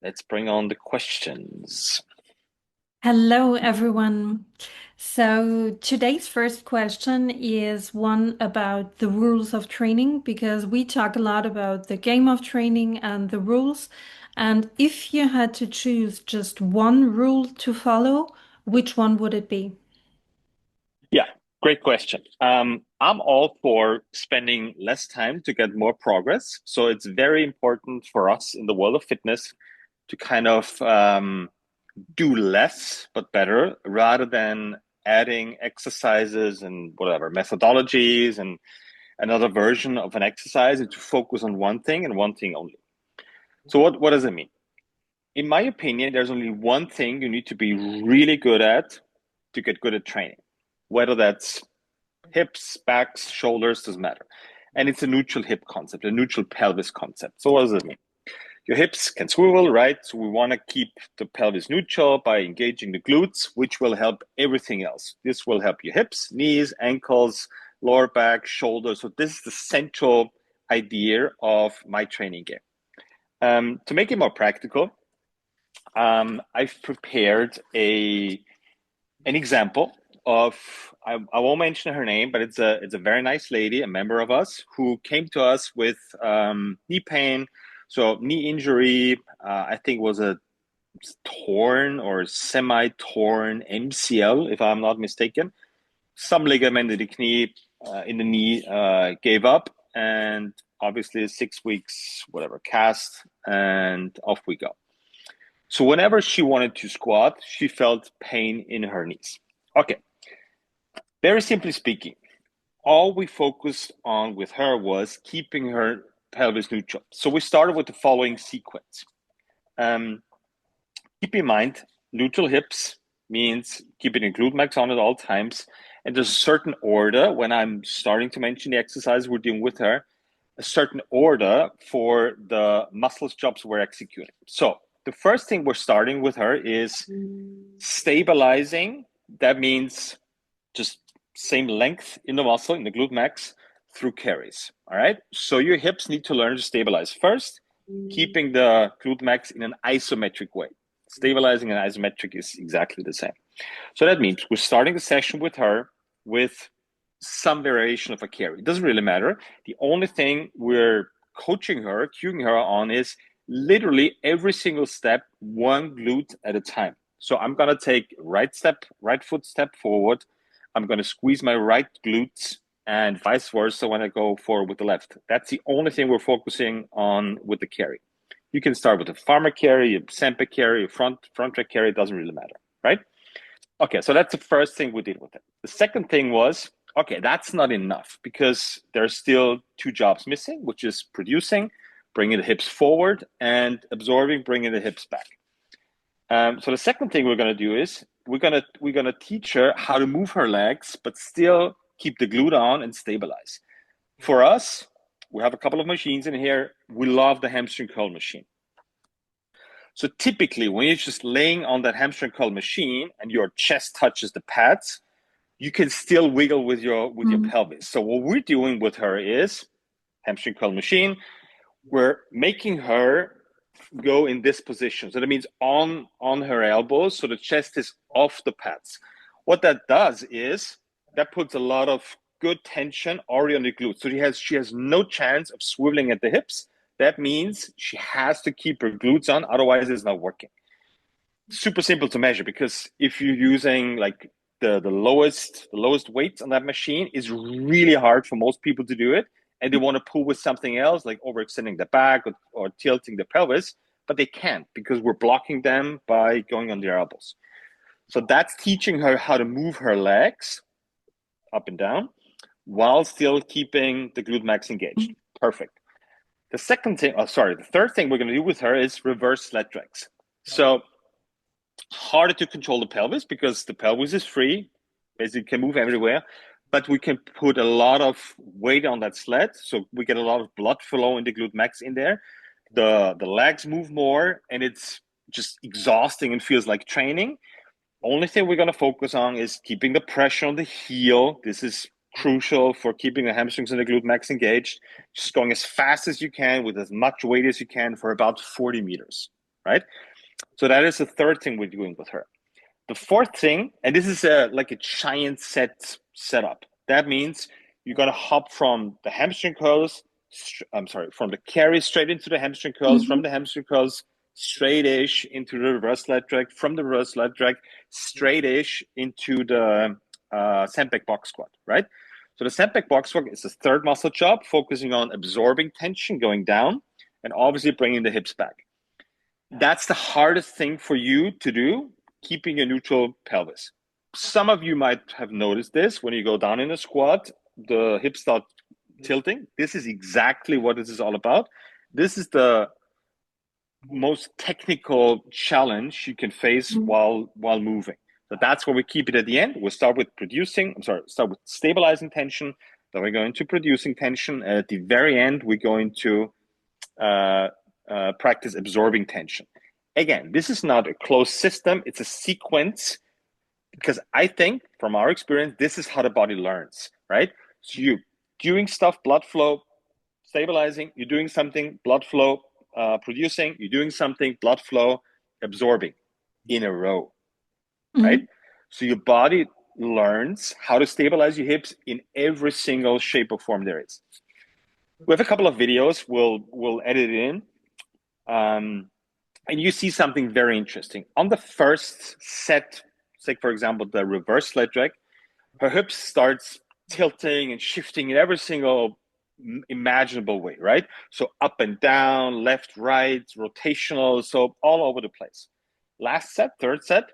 let's bring on the questions. Hello, everyone. So today's first question is one about the rules of training because we talk a lot about the game of training and the rules. And if you had to choose just one rule to follow, which one would it be? Yeah, great question. I'm all for spending less time to get more progress. So it's very important for us in the world of fitness to kind of do less but better rather than adding exercises and whatever methodologies and another version of an exercise and to focus on one thing and one thing only. So what does it mean? In my opinion, there's only one thing you need to be really good at to get good at training, whether that's hips, backs, shoulders, doesn't matter. And it's a neutral hip concept, a neutral pelvis concept. So what does it mean? Your hips can swivel, right? So we want to keep the pelvis neutral by engaging the glutes, which will help everything else. This will help your hips, knees, ankles, lower back, shoulders. So this is the central idea of my training game. To make it more practical, I've prepared a an example of I won't mention her name, but it's a very nice lady, a member of us, who came to us with knee pain, so knee injury. I think it was a torn or semi-torn MCL, if I'm not mistaken. Some ligament in the knee, gave up, and obviously 6 weeks, whatever, cast, and off we go. So whenever she wanted to squat, she felt pain in her knees. Okay, very simply speaking, all we focused on with her was keeping her pelvis neutral. So we started with the following sequence. Um, Keep in mind, neutral hips means keeping the glute max on at all times. And there's a certain order when I'm starting to mention the exercise we're doing with her, a certain order for the muscles jobs we're executing. So the first thing we're starting with her is stabilizing. That means just same length in the muscle, in the glute max, through carries. All right. So your hips need to learn to stabilize first, keeping the glute max in an isometric way. Stabilizing and isometric is exactly the same. So that means we're starting the session with her with some variation of a carry. It doesn't really matter. The only thing we're coaching her, cueing her on is literally every single step, one glute at a time. So I'm going to take right foot step forward. I'm going to squeeze my right glutes and vice versa when I go forward with the left. That's the only thing we're focusing on with the carry. You can start with a farmer carry, a Semper carry, a front track carry. It doesn't really matter, right? Okay, so that's the first thing we did with it. The second thing was, okay, that's not enough because there's still two jobs missing, which is producing, bringing the hips forward, and absorbing, bringing the hips back. So the second thing we're going to do is we're gonna teach her how to move her legs, but still keep the glute on and stabilize. For us, we have a couple of machines in here. We love the hamstring curl machine. So typically, when you're just laying on that hamstring curl machine and your chest touches the pads, you can still wiggle with your Mm. pelvis. So what we're doing with her is hamstring curl machine. We're making her go in this position. So that means on her elbows, so the chest is off the pads. What that does is that puts a lot of good tension already on the glutes. So she has no chance of swiveling at the hips. That means she has to keep her glutes on, otherwise it's not working. Super simple to measure because if you're using like the lowest weights on that machine, is really hard for most people to do it, and they want to pull with something else like overextending the back or tilting the pelvis, but they can't because we're blocking them by going on their elbows. So that's teaching her how to move her legs up and down while still keeping the glute max engaged. Perfect. The third thing we're going to do with her is reverse sled drags. So harder to control the pelvis because the pelvis is free, basically can move everywhere, but we can put a lot of weight on that sled, so we get a lot of blood flow in the glute max in there. The legs move more, and it's just exhausting and feels like training. Only thing we're going to focus on is keeping the pressure on the heel. This is crucial for keeping the hamstrings and the glute max engaged. Just going as fast as you can with as much weight as you can for about 40 meters. right? So that is the third thing we're doing with her. The fourth thing, and this is like a giant setup. That means you're gonna hop from the hamstring curls. From the carry straight into the hamstring curls. From Mhm. the hamstring curls straight-ish into the reverse leg drag. From the reverse leg drag straight-ish into the sandbag box squat. Right. So the sandbag box squat is the third muscle job, focusing on absorbing tension, going down, and obviously bringing the hips back. That's the hardest thing for you to do, keeping a neutral pelvis. Some of you might have noticed this when you go down in a squat, the hips start tilting. This is exactly what this is all about. This is the most technical challenge you can face Mhm. while moving. So that's where we keep it at the end. We'll start with start with stabilizing tension, then we're going to producing tension, and at the very end, we're going to practice absorbing tension. Again, this is not a closed system, it's a sequence, because I think from our experience, this is how the body learns, right? So you doing stuff, blood flow, stabilizing, you're doing something, blood flow, producing, you're doing something, blood flow, absorbing in a row, right? Mhm. So your body learns how to stabilize your hips in every single shape or form there is. We have a couple of videos, we'll edit it in. And you see something very interesting. On the first set, say for example, the reverse leg drag, her hips starts tilting and shifting in every single imaginable way, right? So up and down, left, right, rotational, so all over the place. Last set, third set,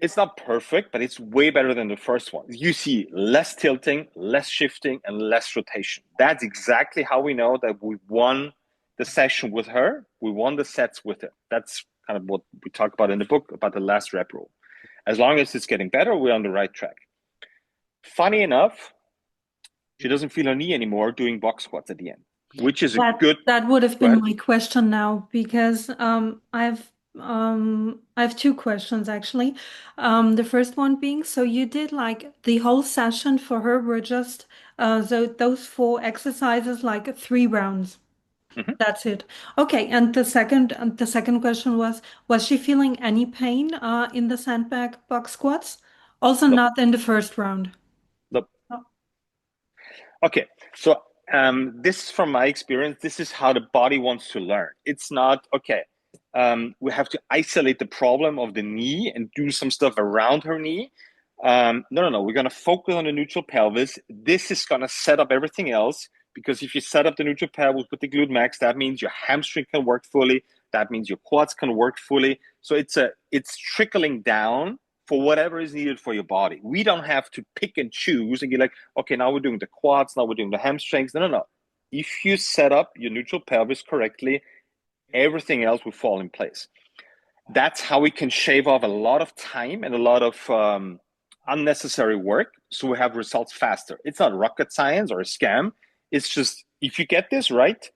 it's not perfect, but it's way better than the first one. You see less tilting, less shifting, and less rotation. That's exactly how we know that we won the session with her. We won the sets with her. That's kind of what we talk about in the book about the last rep rule. As long as it's getting better, we're on the right track. Funny enough, she doesn't feel her knee anymore doing box squats at the end, which is a That good. that would have Go been ahead. my question now because I have two questions actually. The first one being, so you did like the whole session for her were just so those four exercises, like 3 rounds. Mhm. That's it. Okay, and the second question was she feeling any pain in the sandbag box squats? Also Nope. not in the first round. Nope. Oh. Okay, so this from my experience, this is how the body wants to learn. It's not okay. We have to isolate the problem of the knee and do some stuff around her knee. No, no, no. We're going to focus on the neutral pelvis. This is going to set up everything else, because if you set up the neutral pelvis with the glute max, that means your hamstring can work fully. That means your quads can work fully. So it's trickling down for whatever is needed for your body. We don't have to pick and choose and be like, okay, now we're doing the quads, now we're doing the hamstrings. No, no, no. If you set up your neutral pelvis correctly, everything else will fall in place. That's how we can shave off a lot of time and a lot of unnecessary work, so we have results faster. It's not rocket science or a scam. It's just, if you get this right,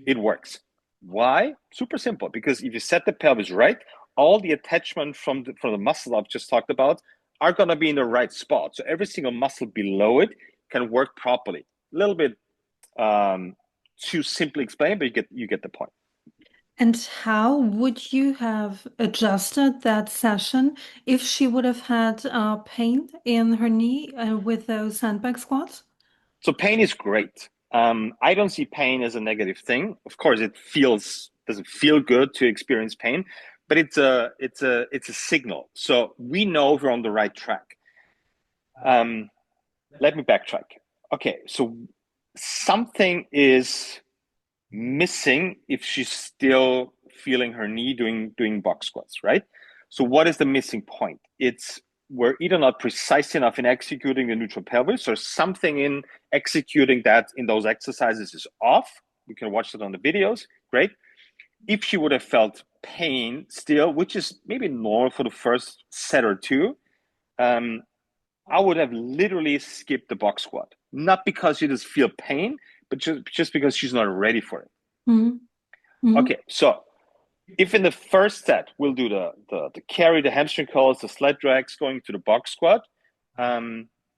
it works. Why? Super simple. Because if you set the pelvis right, all the attachment from the muscle I've just talked about are going to be in the right spot. So every single muscle below it can work properly. A little bit too simply explained, but you get the point. And how would you have adjusted that session if she would have had pain in her knee with those sandbag squats? So pain is great. I don't see pain as a negative thing. Of course, it feels doesn't feel good to experience pain, but it's a signal. So we know we're on the right track. Um, Let me backtrack. Okay, so something is missing if she's still feeling her knee doing box squats, right? So what is the missing point? It's we're either not precise enough in executing the neutral pelvis, or something in executing that in those exercises is off. We can watch that on the videos. Great. If she would have felt pain still, which is maybe normal for the first set or two, um, I would have literally skipped the box squat. Not because she does feel pain, but just because she's not ready for it. Mhm. Mhm. Okay, so if in the first set we'll do the carry, the hamstring curls, the sled drags going to the box squat,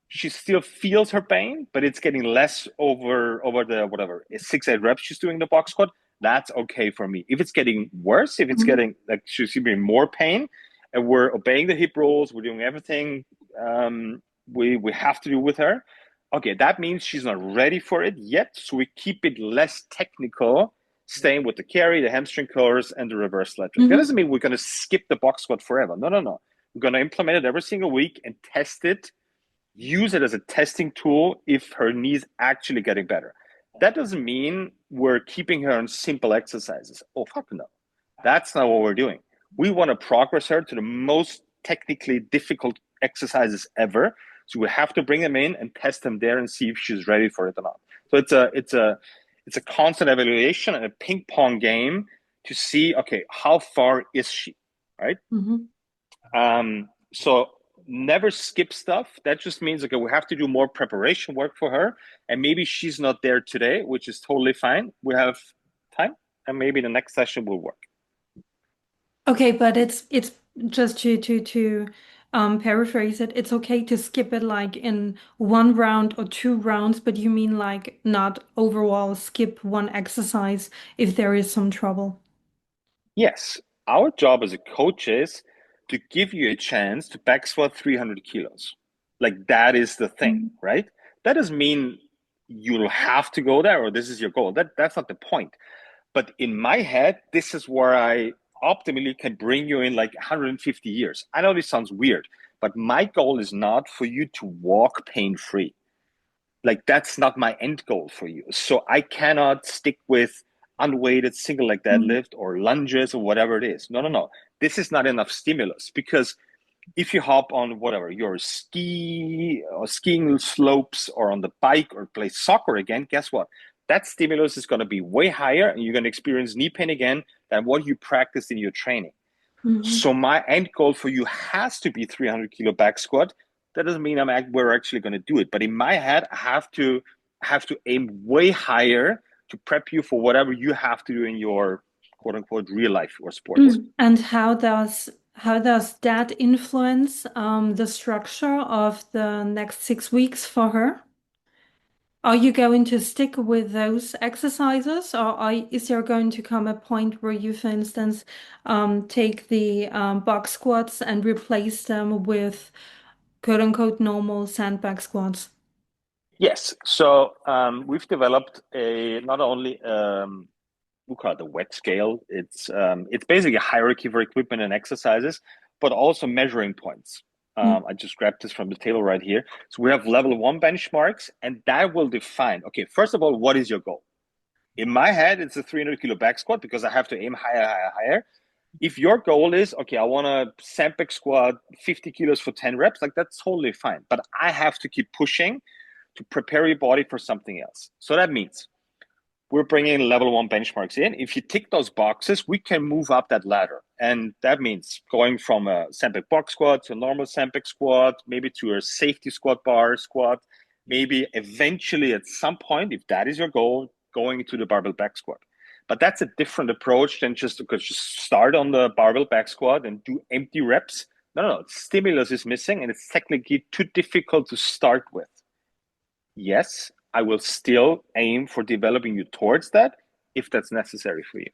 she still feels her pain, but it's getting less over the whatever 6-8 reps she's doing the box squat. that's okay for me. If it's getting worse, if it's Mhm. getting like she's giving more pain, and we're obeying the hip rules, we're doing everything we have to do with her. Okay, that means she's not ready for it yet, so we keep it less technical, staying with the carry, the hamstring curls, and the reverse leg. That Mhm. doesn't mean we're going to skip the box squat forever. No, no, no. We're going to implement it every single week and test it, use it as a testing tool if her knee's actually getting better. That doesn't mean we're keeping her on simple exercises. Oh, fuck no. That's not what we're doing. We want to progress her to the most technically difficult exercises ever. So we have to bring them in and test them there and see if she's ready for it or not. So it's a constant evaluation and a ping pong game to see, okay, how far is she, right? Mhm. So never skip stuff. That just means, okay, we have to do more preparation work for her. And maybe she's not there today, which is totally fine. We have time, and maybe the next session will work. Okay, but it's just to paraphrase it, it's okay to skip it like in one round or two rounds, but you mean like not overall skip one exercise if there is some trouble. Yes, our job as a coach is to give you a chance to back squat 300 kilos. Like that is the thing, Mhm. right? That doesn't mean you'll have to go there or this is your goal. That's not the point. But in my head, this is where I optimally can bring you in like 150 years. I know this sounds weird, but my goal is not for you to walk pain free. Like that's not my end goal for you. So I cannot stick with unweighted single leg Mhm. deadlift or lunges or whatever it is. No, no, no. This is not enough stimulus because if you hop on whatever your skiing slopes or on the bike or play soccer again, guess what? That stimulus is going to be way higher and you're going to experience knee pain again than what you practiced in your training. Mhm. So my end goal for you has to be 300 kilo back squat. That doesn't mean we're actually going to do it, but in my head, I have to aim way higher to prep you for whatever you have to do in your quote unquote real life or sports. And how does that influence the structure of the next 6 weeks for her? Are you going to stick with those exercises, or is there going to come a point where you, for instance, take the box squats and replace them with quote unquote normal sandbag squats? Yes. So we've developed a not only we call it the wet scale. It's basically a hierarchy for equipment and exercises, but also measuring points. I just grabbed this from the table right here. So we have level one benchmarks, and that will define. Okay, first of all, what is your goal? In my head, it's a 300 kilo back squat because I have to aim higher, higher, higher. If your goal is okay, I want to sandbag squat 50 kilos for 10 reps, like that's totally fine. But I have to keep pushing to prepare your body for something else. So that means we're bringing level one benchmarks in. If you tick those boxes, we can move up that ladder. And that means going from a sandbag box squat to a normal sandbag squat, maybe to a safety squat bar squat, maybe eventually at some point, if that is your goal, going to the barbell back squat. But that's a different approach than just because just start on the barbell back squat and do empty reps. No, no, no. Stimulus is missing and it's technically too difficult to start with. Yes, I will still aim for developing you towards that if that's necessary for you.